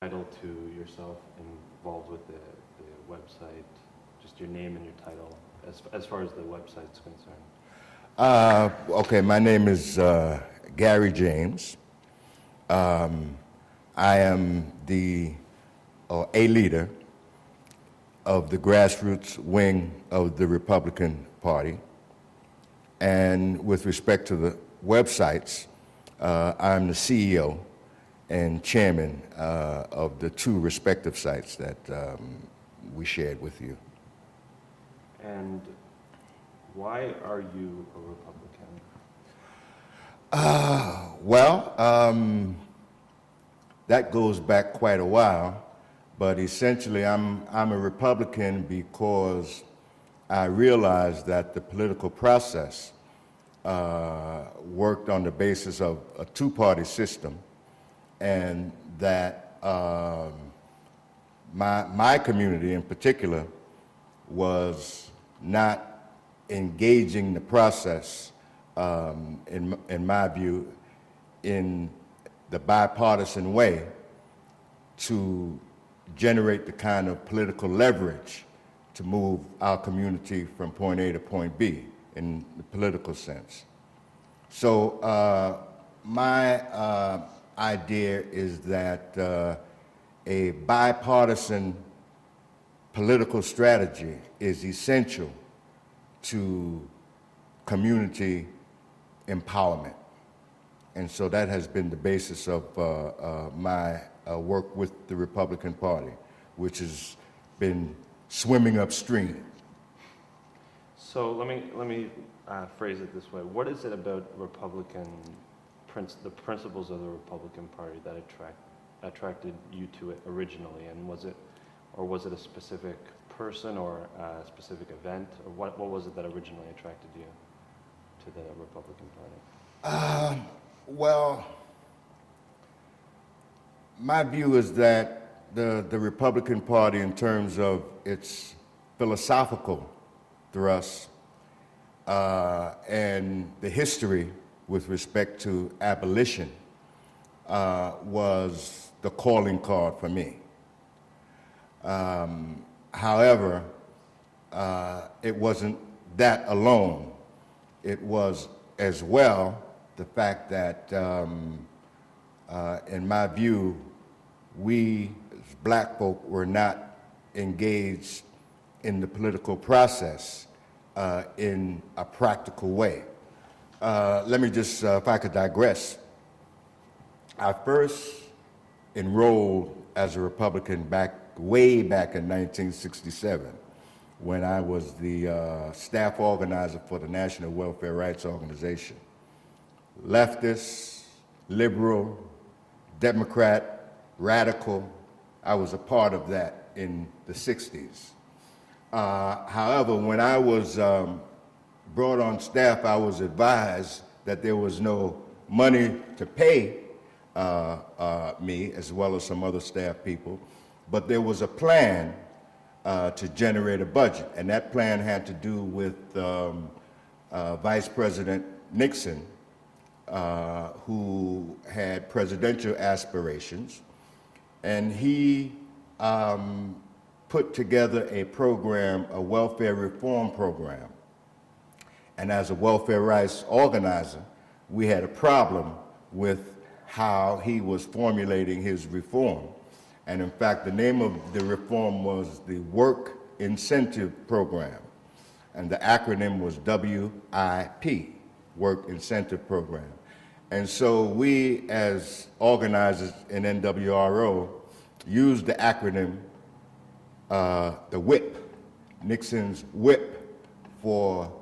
title to yourself involved with the website, just your name and your title, as far as the website's concerned. Okay, my name is Gary James. I am a leader of the grassroots wing of the Republican Party. And with respect to the websites, I'm the CEO and chairman of the two respective sites that we shared with you. And why are you a Republican? That goes back quite a while, but essentially I'm a Republican because I realized that the political process worked on the basis of a two-party system, and that my community in particular was not engaging the process, in my view, in the bipartisan way to generate the kind of political leverage to move our community from point A to point B in the political sense. So my idea is that a bipartisan political strategy is essential to community empowerment. And so that has been the basis of my work with the Republican Party, which has been swimming upstream. So let me phrase it this way. What is it about the principles of the Republican Party that attracted you to it originally? And was it a specific person or a specific event? Or what was it that originally attracted you to the Republican Party? Well, my view is that the Republican Party, in terms of its philosophical thrust and the history with respect to abolition, was the calling card for me. However, it wasn't that alone. It was as well the fact that, in my view, we as black folk were not engaged in the political process in a practical way. Let me just, if I could digress, I first enrolled as a Republican way back in 1967, when I was the staff organizer for the National Welfare Rights Organization. Leftist, liberal, Democrat, radical, I was a part of that in the 60s. However, when I was brought on staff, I was advised that there was no money to pay me, as well as some other staff people, but there was a plan to generate a budget, and that plan had to do with Vice President Nixon, who had presidential aspirations, and he put together a program, a welfare reform program. And as a welfare rights organizer, we had a problem with how he was formulating his reform. And in fact, the name of the reform was the Work Incentive Program. And the acronym was WIP, Work Incentive Program. And so we, as organizers in NWRO, used the acronym, the WIP, Nixon's WIP, for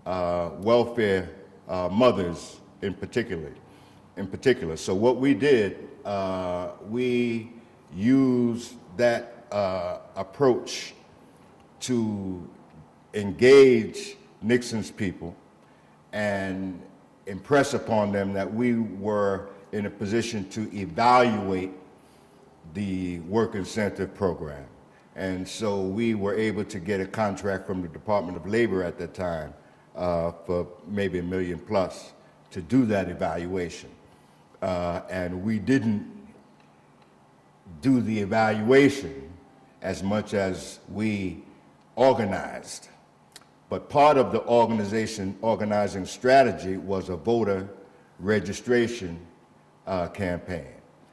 welfare mothers in particular. So what we did, we used that approach to engage Nixon's people and impress upon them that we were in a position to evaluate the work incentive program. And so we were able to get a contract from the Department of Labor at that time for maybe $1 million plus to do that evaluation. And we didn't do the evaluation as much as we organized. But part of the organizing strategy was a voter registration campaign.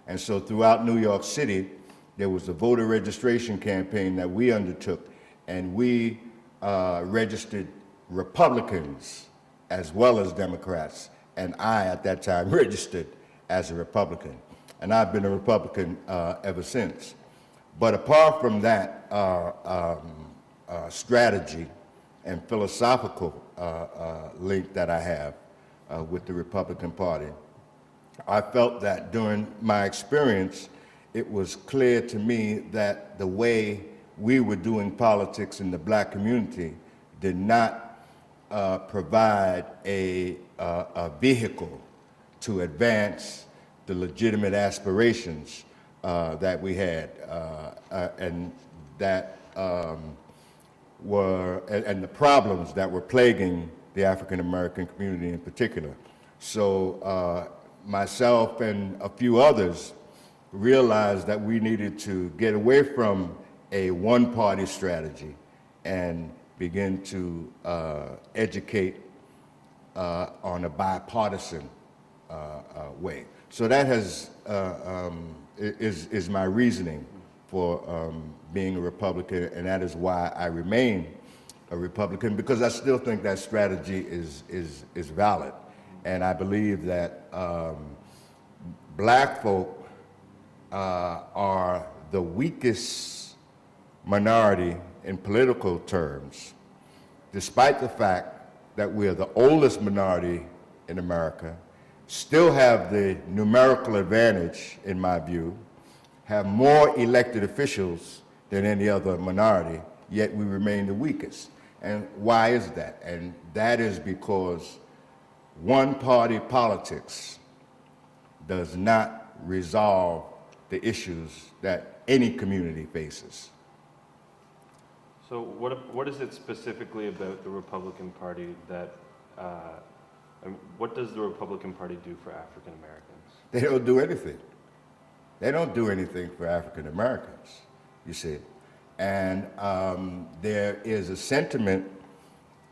And so throughout New York City, there was a voter registration campaign that we undertook, and we registered Republicans as well as Democrats. And I, at that time, registered as a Republican. And I've been a Republican ever since. But apart from that strategy and philosophical link that I have with the Republican Party, I felt that during my experience, it was clear to me that the way we were doing politics in the black community did not provide a vehicle to advance the legitimate aspirations that we had, and that and the problems that were plaguing the African American community in particular. So myself and a few others realized that we needed to get away from a one-party strategy and begin to educate on a bipartisan way. So that is my reasoning for being a Republican, and that is why I remain a Republican, because I still think that strategy is valid. And I believe that black folk are the weakest minority in political terms, despite the fact that we are the oldest minority in America, still have the numerical advantage, in my view, have more elected officials than any other minority, yet we remain the weakest. And why is that? And that is because one-party politics does not resolve the issues that any community faces. So what is it specifically about the Republican Party that, what does the Republican Party do for African Americans? They don't do anything. They don't do anything for African Americans, you see. And there is a sentiment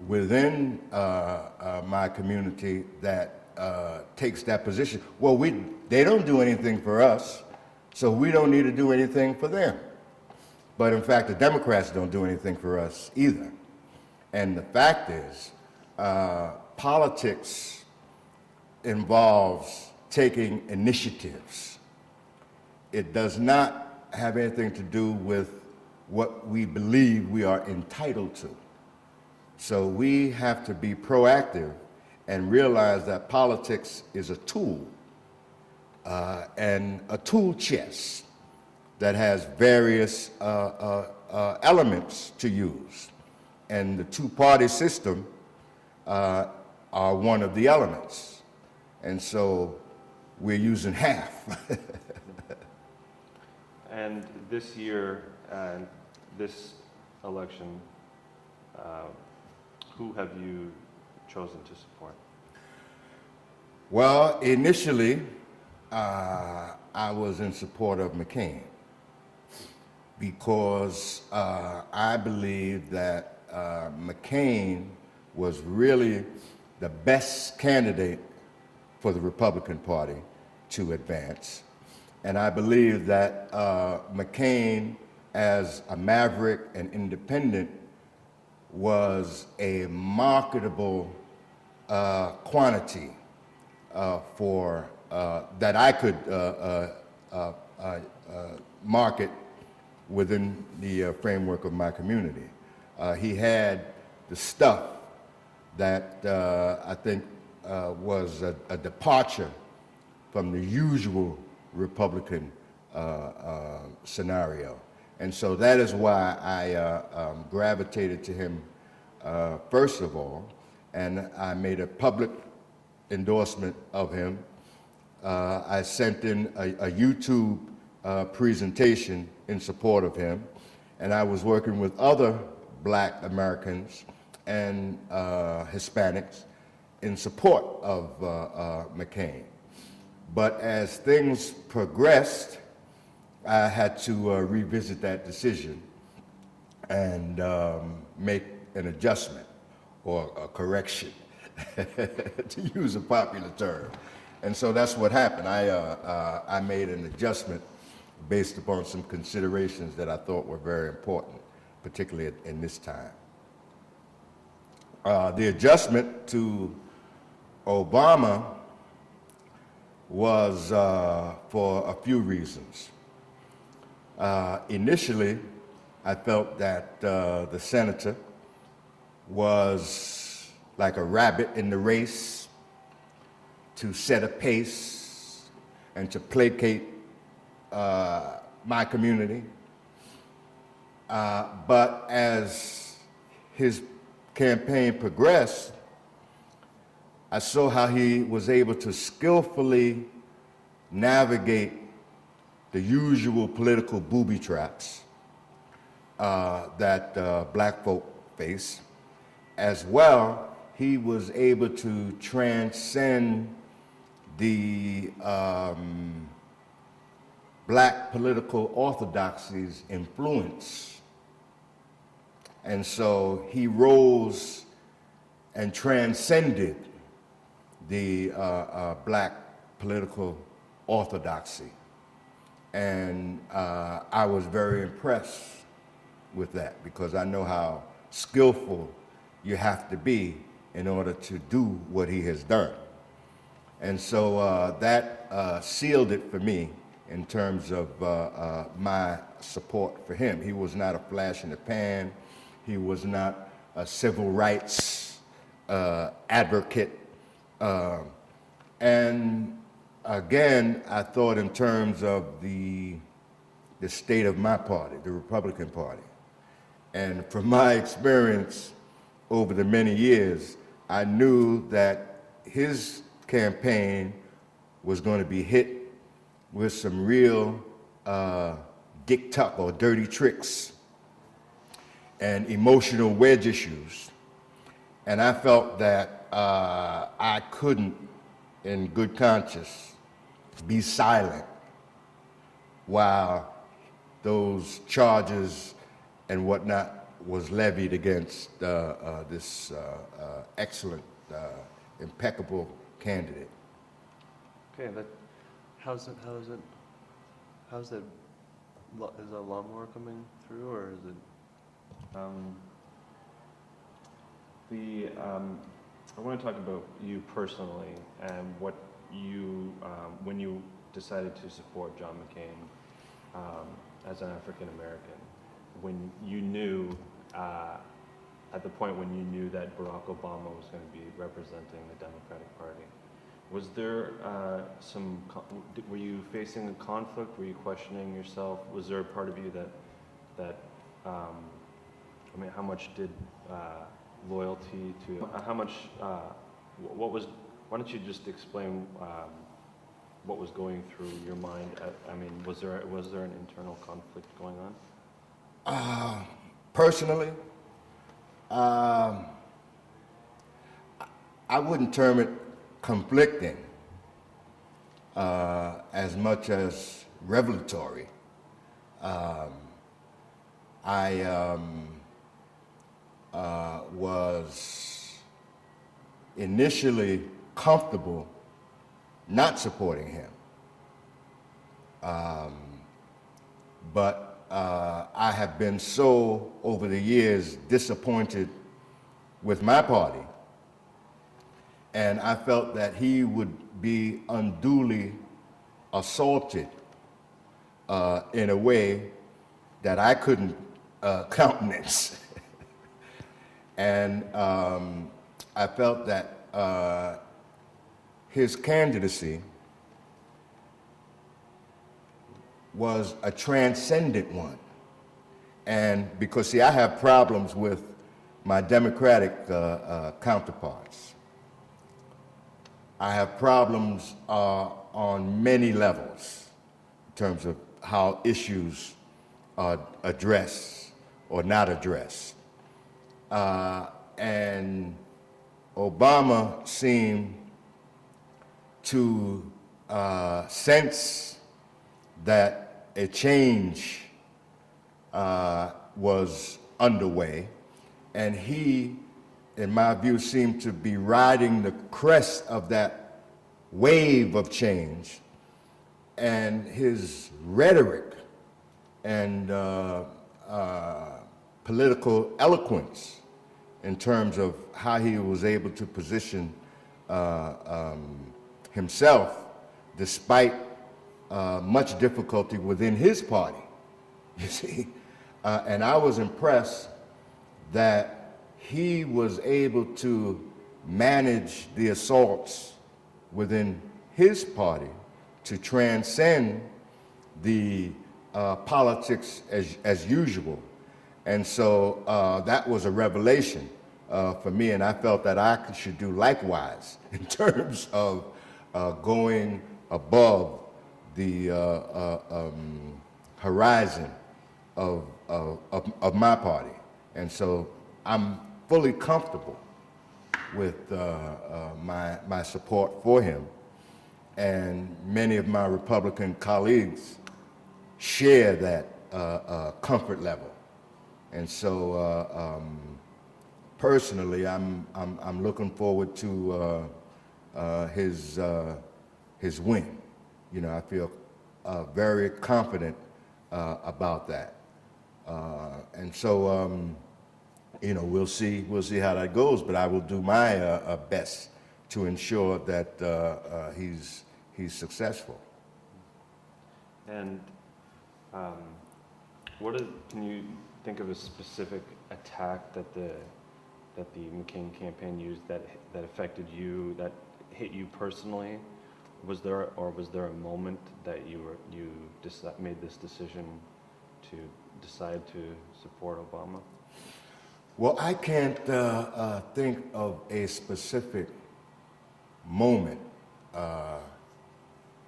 within my community that takes that position. Well, they don't do anything for us, so we don't need to do anything for them. But in fact, the Democrats don't do anything for us either. And the fact is, politics involves taking initiatives. It does not have anything to do with what we believe we are entitled to. So we have to be proactive and realize that politics is a tool, and a tool chest that has various elements to use. And the two-party system are one of the elements. And so we're using half. And this year, this election, who have you chosen to support? Well, initially, I was in support of McCain because I believe that McCain was really the best candidate for the Republican Party to advance. And I believe that McCain, as a maverick and independent, was a marketable quantity for that I could market within the framework of my community. He had the stuff that I think was a departure from the usual Republican scenario. And so that is why I gravitated to him first of all, and I made a public endorsement of him. I sent in a YouTube presentation in support of him, and I was working with other Black Americans and Hispanics in support of McCain. But as things progressed, I had to revisit that decision and make an adjustment or a correction, to use a popular term. And so that's what happened. I made an adjustment based upon some considerations that I thought were very important, particularly in this time. The adjustment to Obama was for a few reasons. Initially, I felt that the senator was like a rabbit in the race to set a pace and to placate my community. But as his campaign progressed, I saw how he was able to skillfully navigate the usual political booby traps that black folk face. As well, he was able to transcend the black political orthodoxy's influence. And so he rose and transcended the black political orthodoxy. And I was very impressed with that, because I know how skillful you have to be in order to do what he has done. And so that sealed it for me in terms of my support for him. He was not a flash in the pan. He was not a civil rights advocate. And again, I thought in terms of the state of my party, the Republican Party. And from my experience over the many years, I knew that his campaign was going to be hit with some real dick tuck or dirty tricks and emotional wedge issues. And I felt that I couldn't, in good conscience, be silent while those charges and whatnot was levied against this excellent, impeccable candidate. Okay, how's that, is a lawnmower coming through, or is it, I want to talk about you personally and what you, when you decided to support John McCain as an African American, when you knew, at the point when you knew that Barack Obama was going to be representing the Democratic Party, was there were you facing a conflict? Were you questioning yourself? Was there a part of you that I mean, how much did loyalty to, how much, what was, why don't you just explain what was going through your mind? I mean, was there an internal conflict going on? Personally, I wouldn't term it conflicting as much as revelatory. I was initially comfortable not supporting him. But I have been so, over the years, disappointed with my party. And I felt that he would be unduly assaulted in a way that I couldn't countenance. And I felt that his candidacy was a transcendent one. And because, see, I have problems with my Democratic counterparts. I have problems on many levels in terms of how issues are addressed or not addressed. And Obama seemed to sense that a change was underway, and he, in my view, seemed to be riding the crest of that wave of change, and his rhetoric and political eloquence in terms of how he was able to position himself despite much difficulty within his party, you see. And I was impressed that he was able to manage the assaults within his party to transcend the politics as usual. And so that was a revelation for me, and I felt that I should do likewise in terms of going above the horizon of my party. And so I'm fully comfortable with my support for him. And many of my Republican colleagues share that comfort level. And so personally, I'm looking forward to his win. You know, I feel very confident about that. And so, you know, we'll see how that goes, but I will do my best to ensure that he's successful. And can you think of a specific attack that the McCain campaign used that affected you, that hit you personally? Was there a moment that you made this decision to decide to support Obama? Well, I can't think of a specific moment.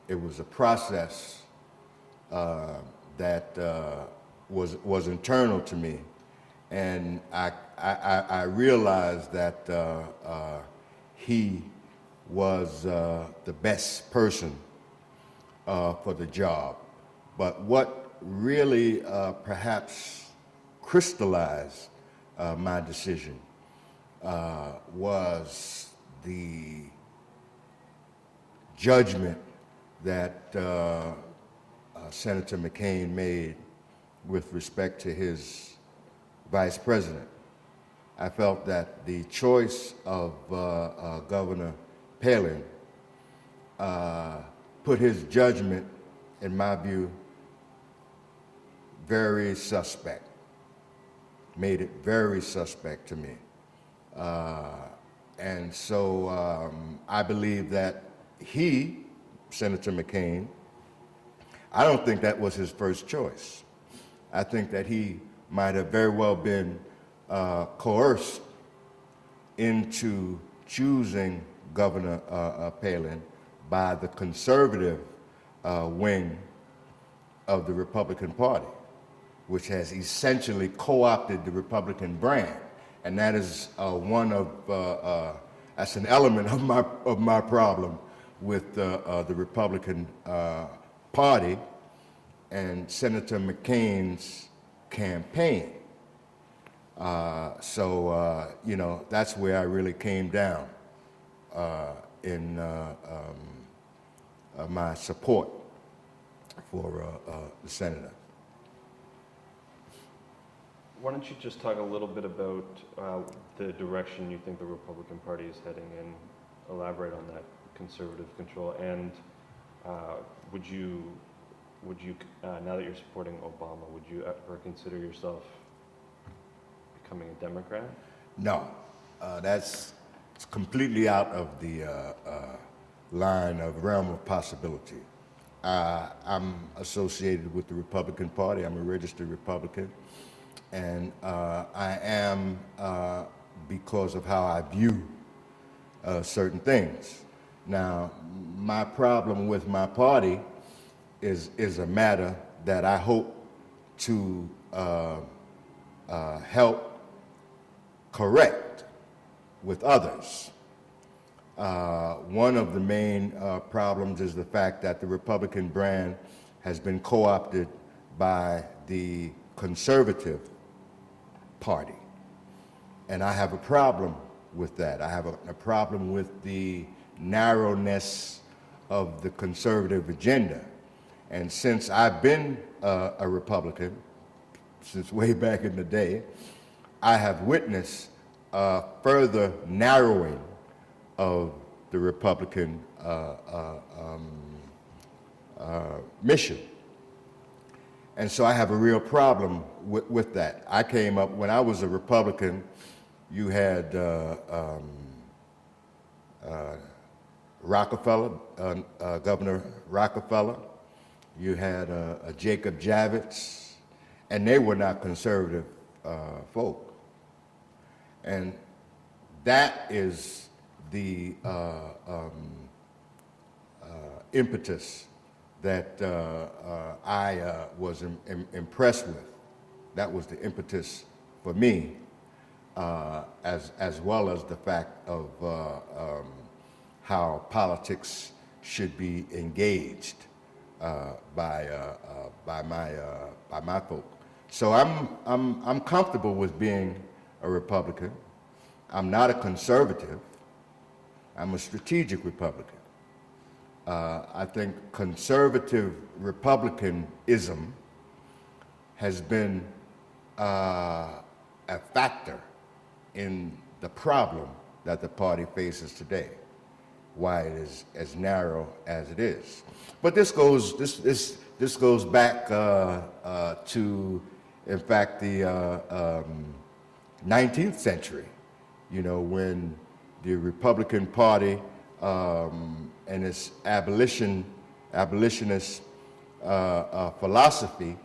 It was a process that was internal to me, and I realized that he was the best person for the job. But what really perhaps crystallized my decision was the judgment that Senator McCain made with respect to his vice president. I felt that the choice of Governor Palin put his judgment, in my view, very suspect, made it very suspect to me. And so I believe that he, Senator McCain, I don't think that was his first choice. I think that he might have very well been coerced into choosing Governor Palin by the conservative wing of the Republican Party, which has essentially co-opted the Republican brand. And that is that's an element of my problem with the Republican Party and Senator McCain's campaign. So you know, that's where I really came down in my support for the senator. Why don't you just talk a little bit about the direction you think the Republican Party is heading in, elaborate on that conservative control, and would you, now that you're supporting Obama, would you ever consider yourself becoming a Democrat? No, that's completely out of the realm of possibility. I'm associated with the Republican Party. I'm a registered Republican. And I am because of how I view certain things. Now, my problem with my party is a matter that I hope to help correct with others. One of the main problems is the fact that the Republican brand has been co-opted by the conservative party. And I have a problem with that. I have a problem with the narrowness of the conservative agenda. And since I've been a Republican, since way back in the day, I have witnessed a further narrowing of the Republican mission. And so I have a real problem with that. I came up, when I was a Republican, you had Rockefeller, Governor Rockefeller, you had Jacob Javits, and they were not conservative folk. And that is the impetus that I was impressed with. That was the impetus for me, as well as the fact of how politics should be engaged by my folk. So I'm comfortable with being a Republican. I'm not a conservative. I'm a strategic Republican. I think conservative Republicanism has been a factor in the problem that the party faces today, why it is as narrow as it is. But this goes back to, in fact, the 19th century, you know, when the Republican Party and its abolitionist philosophy,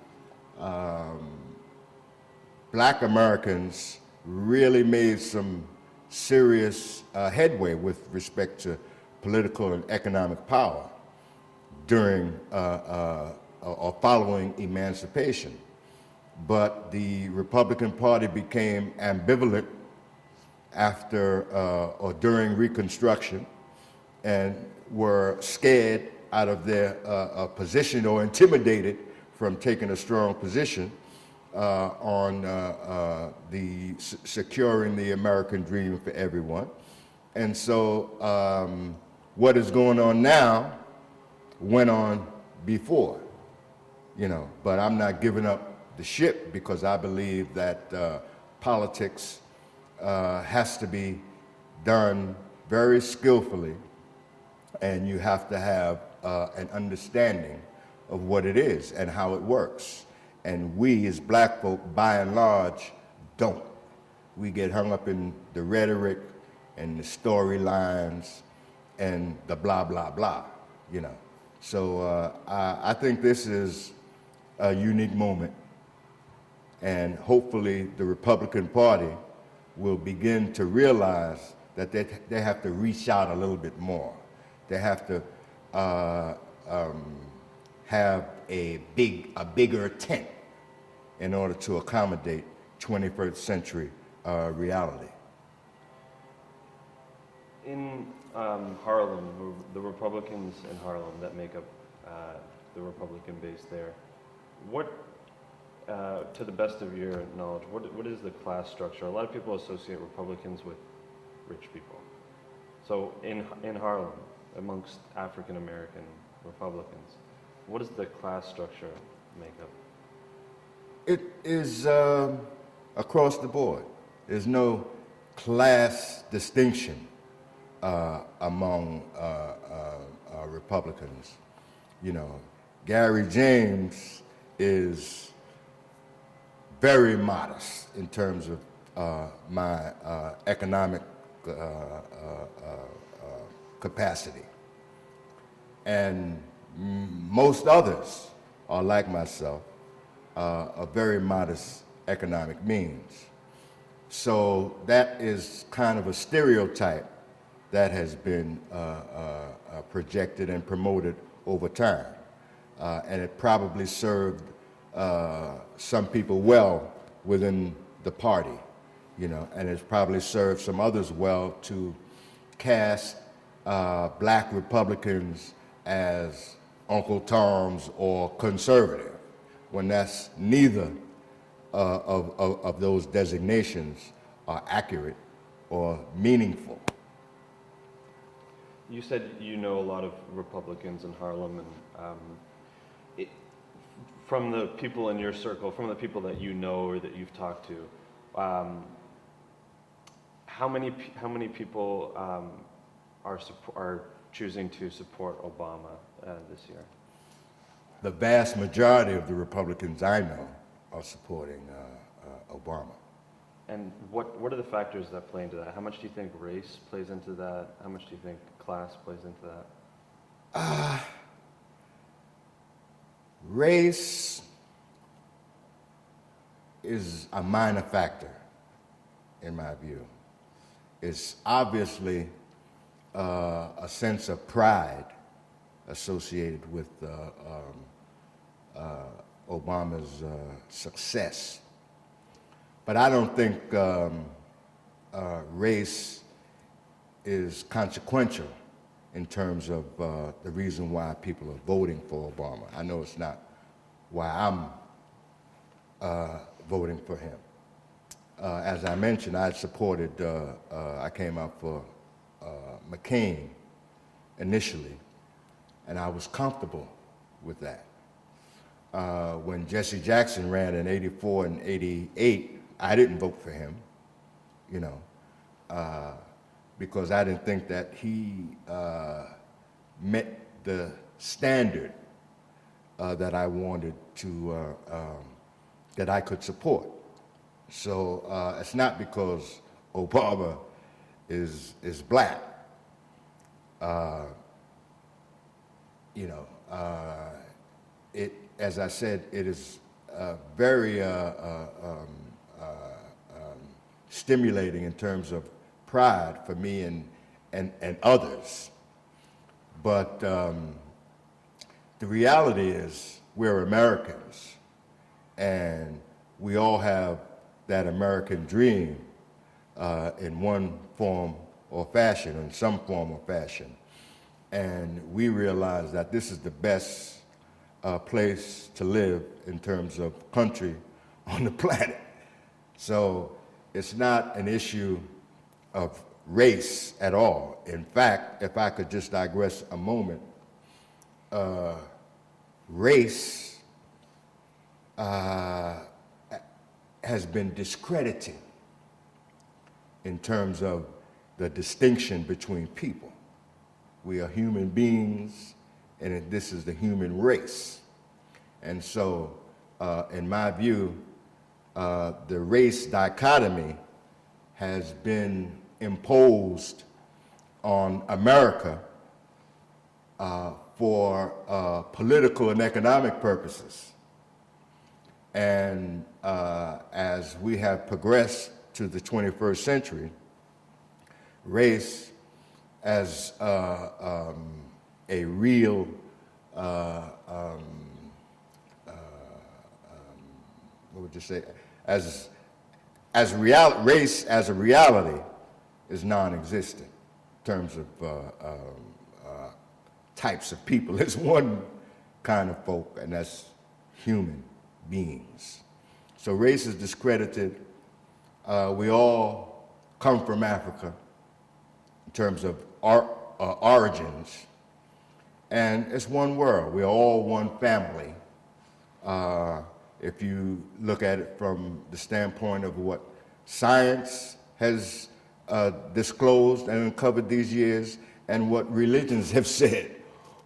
Black Americans really made some serious headway with respect to political and economic power during or following emancipation. But the Republican Party became ambivalent after or during Reconstruction, and were scared out of their position or intimidated from taking a strong position on securing the American dream for everyone. And so what is going on now went on before, you know, but I'm not giving up the ship because I believe that politics has to be done very skillfully, and you have to have an understanding of what it is and how it works. And we as Black folk, by and large, don't. We get hung up in the rhetoric and the storylines and the blah, blah, blah, you know. So I think this is a unique moment, and hopefully the Republican Party will begin to realize that they have to reach out a little bit more. They have to have a bigger tent in order to accommodate 21st century reality. In Harlem, the Republicans in Harlem that make up the Republican base there, what, to the best of your knowledge, what is the class structure? A lot of people associate Republicans with rich people. So in Harlem, amongst African American Republicans, what does the class structure make up? It is across the board. There's no class distinction among Republicans. You know, Gary James is very modest in terms of my economic capacity. And most others are like myself, of very modest economic means. So that is kind of a stereotype that has been projected and promoted over time. And it probably served some people well within the party, you know, and it's probably served some others well to cast Black Republicans as Uncle Tom's or conservative, when that's neither of those designations are accurate or meaningful. You said you know a lot of Republicans in Harlem, and it, from the people in your circle, from the people that you know or that you've talked to, how many people are choosing to support Obama this year? The vast majority of the Republicans I know are supporting Obama. And what are the factors that play into that? How much do you think race plays into that? How much do you think class plays into that? Race is a minor factor, in my view. It's obviously a sense of pride associated with Obama's success. But I don't think race is consequential in terms of the reason why people are voting for Obama. I know it's not why I'm voting for him. As I mentioned, I supported, I came out for McCain initially, and I was comfortable with that. When Jesse Jackson ran in '84 and '88, I didn't vote for him, you know, because I didn't think that he met the standard that I wanted to, that I could support. So it's not because Obama is black. You know, as I said, it is very stimulating in terms of pride for me and others. But the reality is we're Americans, and we all have that American dream in one form or fashion, in some form or fashion. And we realize that this is the best place to live in terms of country on the planet. So it's not an issue of race at all. In fact, if I could just digress a moment, race has been discredited in terms of the distinction between people. We are human beings, and this is the human race. And so, in my view, the race dichotomy has been imposed on America for political and economic purposes. And as we have progressed to the 21st century, race as a real what would you say, as race as a reality is non-existent in terms of types of people. There's one kind of folk, and that's human beings. So race is discredited. We all come from Africa in terms of our origins, and it's one world. We're all one family. If you look at it from the standpoint of what science has disclosed and uncovered these years, and what religions have said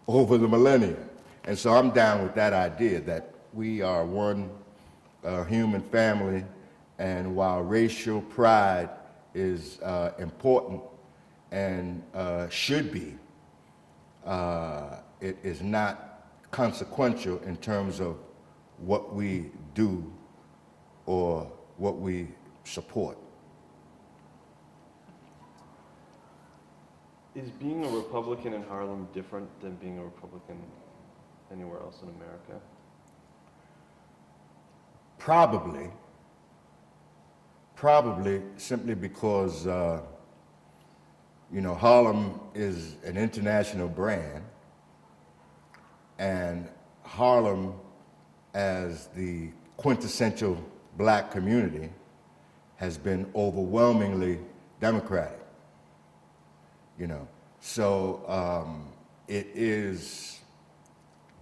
over the millennia. And so I'm down with that idea that we are one human family, and while racial pride is important and should be, it is not consequential in terms of what we do or what we support. Is being a Republican in Harlem different than being a Republican anywhere else in America? Probably simply because, you know, Harlem is an international brand, And Harlem, as the quintessential black community, has been overwhelmingly Democratic, you know. So it is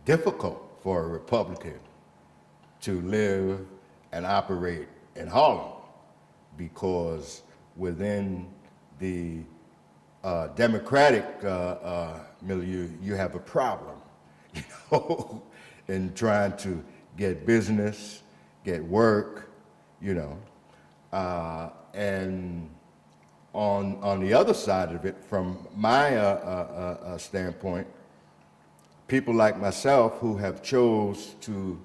difficult for a Republican to live and operate in Harlem because within the Democratic milieu, you have a problem, you know, in trying to get business, get work, you know. And on the other side of it, from my standpoint, people like myself who have chose to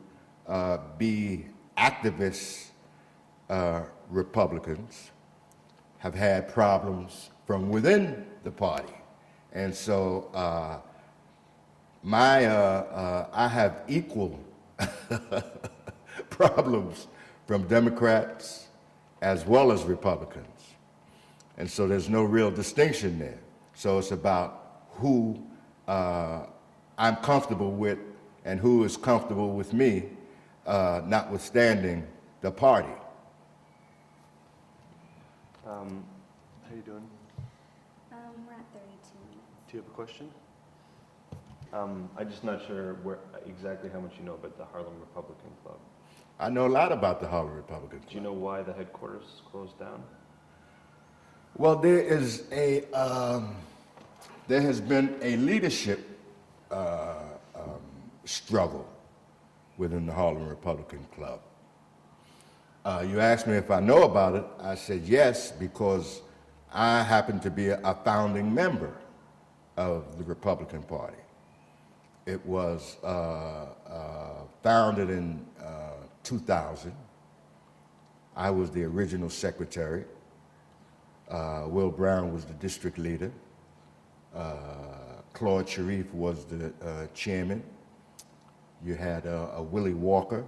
be activist Republicans have had problems from within the party. And so I have equal problems from Democrats as well as Republicans. And so there's no real distinction there. So it's about who I'm comfortable with and who is comfortable with me, notwithstanding the party. How you doing? We're at 32 minutes. Do you have a question? I'm just not sure exactly how much you know about the Harlem Republican Club. I know a lot about the Harlem Republican Club. Do you know why the headquarters closed down? Well, there has been a leadership struggle within the Harlem Republican Club. You asked me if I know about it. I said yes, because I happen to be a founding member of the Republican Party. It was founded in 2000. I was the original secretary. Will Brown was the district leader. Claude Sharif was the chairman. You had Willie Walker,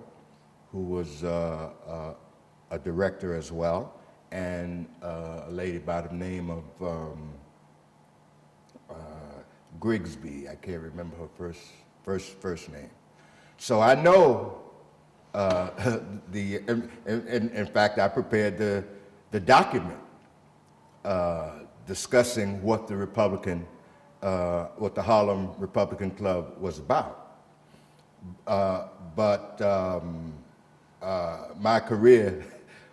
who was a director as well, and a lady by the name of Grigsby. I can't remember her first name. So I know in fact, I prepared the document discussing what the Harlem Republican Club was about. But my career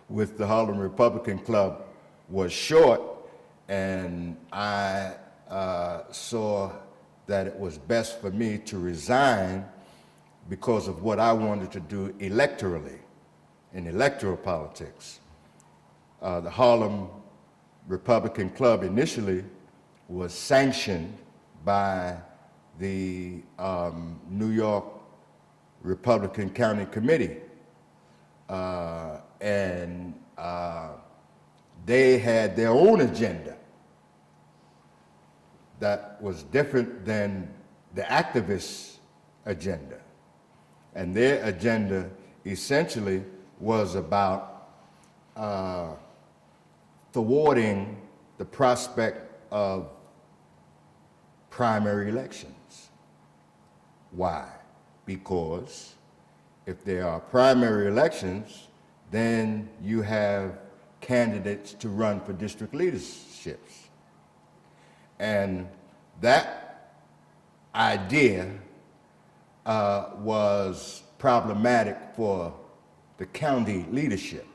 with the Harlem Republican Club was short, and I saw that it was best for me to resign because of what I wanted to do electorally, in electoral politics. The Harlem Republican Club initially was sanctioned by the New York Republican County Committee. And they had their own agenda that was different than the activists' agenda. And their agenda essentially was about thwarting the prospect of primary elections. Why? Because if there are primary elections, then you have candidates to run for district leaderships. And that idea was problematic for the county leadership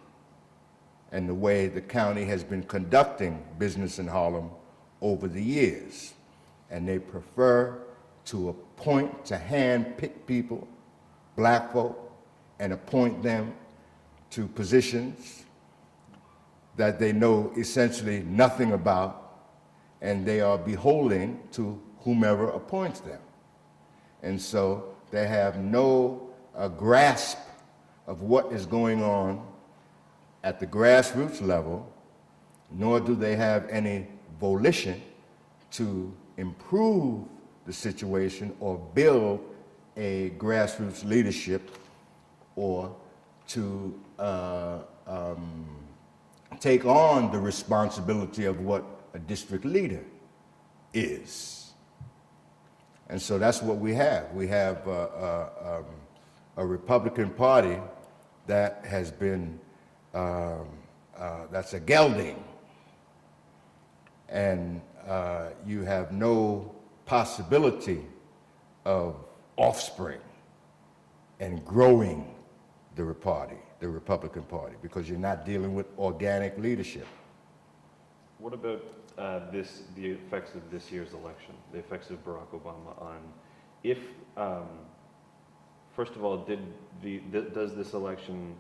and the way the county has been conducting business in Harlem over the years. And they prefer to appoint, to hand-pick people, black folk, and appoint them to positions that they know essentially nothing about, and they are beholden to whomever appoints them. And so they have no grasp of what is going on at the grassroots level, nor do they have any volition to improve the situation or build a grassroots leadership or to take on the responsibility of what a district leader is. And so that's what we have. We have a Republican Party that has been, that's a gelding. And you have no possibility of offspring and growing the Republican Party, because you're not dealing with organic leadership. What about the effects of this year's election, the effects of Barack Obama on, if, first of all, did this election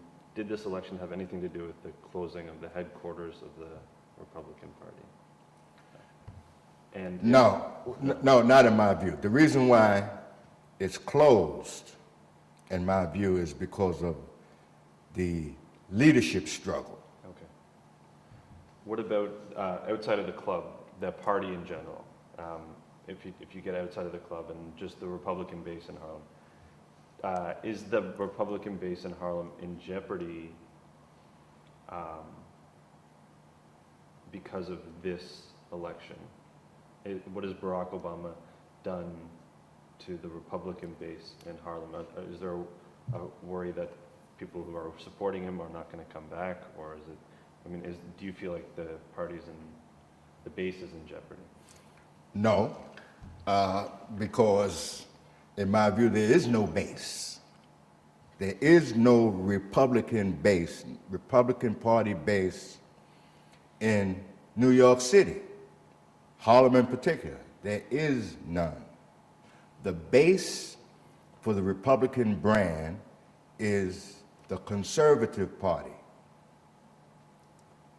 have anything to do with the closing of the headquarters of the Republican Party? And No, not in my view. The reason why it's closed, in my view, is because of the leadership struggle. Okay. What about outside of the club, the party in general? If you get outside of the club and just the Republican base in Harlem, is the Republican base in Harlem in jeopardy because of this election? What has Barack Obama done to the Republican base in Harlem? Is there a worry that people who are supporting him are not going to come back, or is it? I mean, do you feel like the the base is in jeopardy? No, because in my view, there is no base. There is no Republican base, Republican Party base in New York City, Harlem in particular. There is none. The base for the Republican brand is the Conservative Party,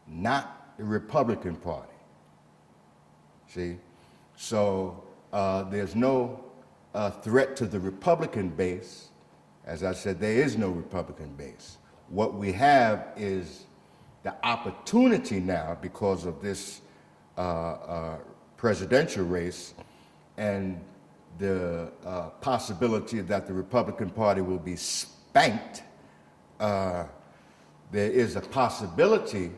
not the Republican Party. See? So there's no threat to the Republican base. As I said, there is no Republican base. What we have is the opportunity now, because of this presidential race and the possibility that the Republican Party will be spanked, there is a possibility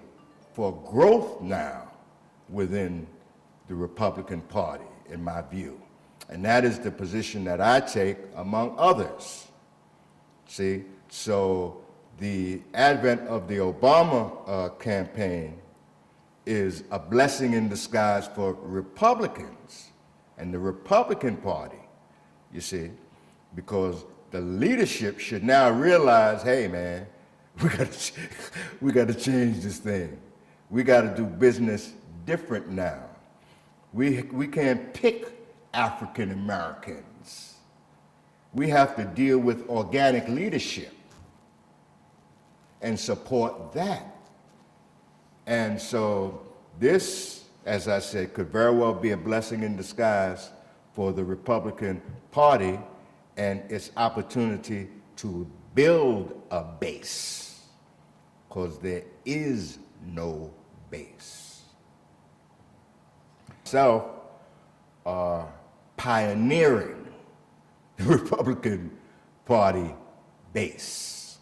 for growth now within the Republican Party, in my view. And that is the position that I take, among others. See, so the advent of the Obama campaign is a blessing in disguise for Republicans and the Republican Party, you see, because the leadership should now realize, hey man, we got to change this thing. We got to do business different now. We can't pick African Americans. We have to deal with organic leadership and support that. And so this, as I said, could very well be a blessing in disguise for the Republican Party and its opportunity to build a base, because there is no base. So, pioneering the Republican Party base.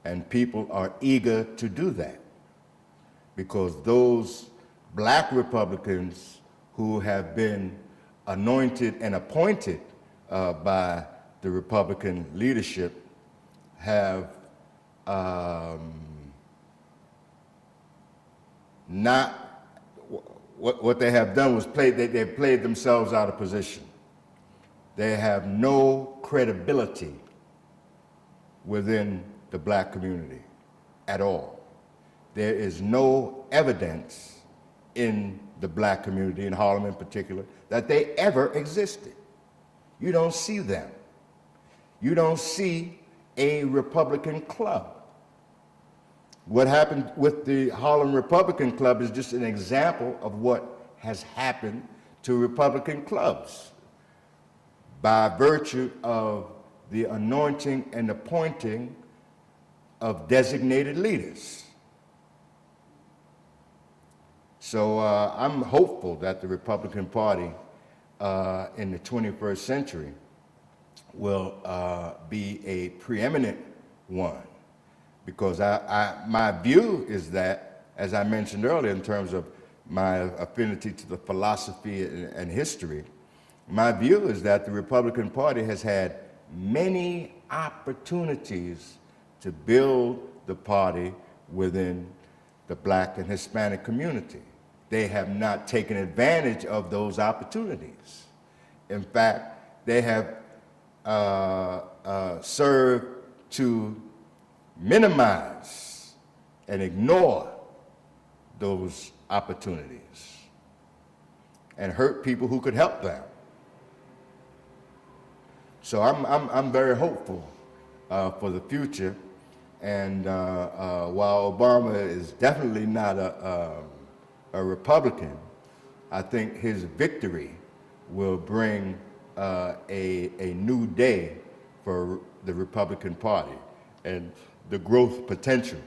And people are eager to do that, because those black Republicans who have been anointed and appointed by the Republican leadership have not, what they have done was they've played themselves out of position. They have no credibility within the black community at all. There is no evidence in the black community, in Harlem in particular, that they ever existed. You don't see them. You don't see a Republican club. What happened with the Harlem Republican Club is just an example of what has happened to Republican clubs by virtue of the anointing and appointing of designated leaders. So I'm hopeful that the Republican Party in the 21st century will be a preeminent one, because my view is that, as I mentioned earlier in terms of my affinity to the philosophy and history, My view is that the Republican Party has had many opportunities to build the party within the Black and Hispanic community. They have not taken advantage of those opportunities. In fact, they have served to minimize and ignore those opportunities and hurt people who could help them. So I'm very hopeful for the future, and while Obama is definitely not a Republican, I think his victory will bring a new day for the Republican Party and the growth potential